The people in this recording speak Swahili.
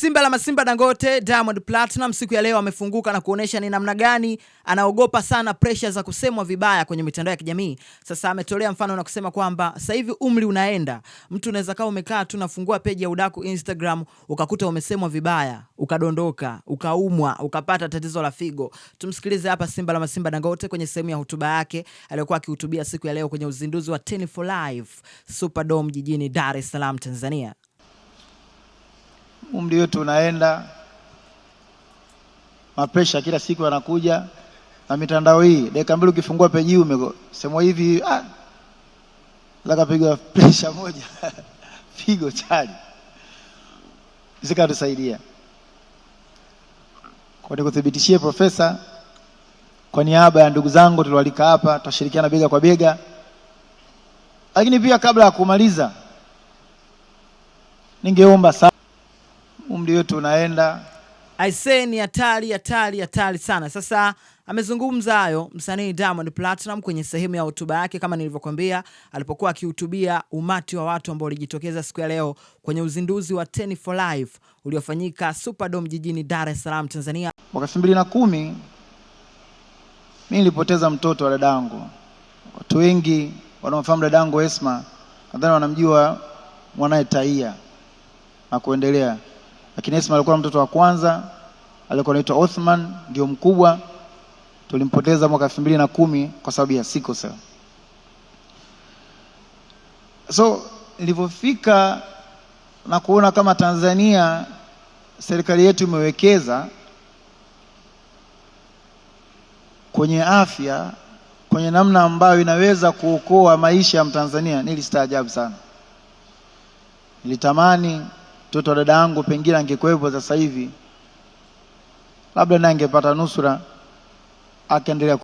Simba la Masimba Dangote, Diamond Platinum siku ya leo amefunguka na kuonesha ni namna gani anaogopa sana pressure za kusemwa vibaya kwenye mitandao ya kijamii. Sasa ametolea mfano na kusema kwamba sasa hivi umri unaenda, mtu unaweza kaa umekaa tu nafungua page ya udaku Instagram ukakuta umesemwa vibaya, ukadondoka, ukaumwa, ukapata tatizo la figo. Tumsikilize hapa Simba la Masimba Dangote kwenye sehemu ya hotuba yake aliyokuwa akihutubia siku ya leo kwenye uzinduzi wa 10 for Life Superdome jijini Dar es Salaam, Tanzania. Umri wetu unaenda, mapresha kila siku yanakuja, na mitandao hii dakika mbili ukifungua peji umesemwa hivi, lakapigwa presha moja figo chali. Zikatusaidia. Kwa nikuthibitishie Profesa, kwa niaba ya ndugu zangu tuliwalika hapa, tutashirikiana bega kwa bega. Lakini pia kabla ya kumaliza, ningeomba sana, umri wetu unaenda. Aisee, ni hatari sana. Sasa amezungumza hayo msanii Diamond Platinum kwenye sehemu ya hotuba yake kama nilivyokuambia, alipokuwa akihutubia umati wa watu ambao walijitokeza siku ya leo kwenye uzinduzi wa 10 for Life uliofanyika Superdome jijini Dar es Salaam, Tanzania. Mwaka 2010 mimi nilipoteza mtoto wa dadangu. Watu wengi wanaofahamu dadangu Esma nadhani wanamjua mwanae Taia na kuendelea. Lakini Esma alikuwa mtoto wa kwanza, alikuwa anaitwa Othman, ndio mkubwa. Tulimpoteza mwaka 2010 kwa sababu ya sickle cell. So nilipofika na kuona kama Tanzania serikali yetu imewekeza kwenye afya, kwenye namna ambayo inaweza kuokoa maisha ya Mtanzania, nilistaajabu sana. Nilitamani mtoto wa dada yangu pengine angekuwepo sasa hivi, labda naye angepata nusura akaendelea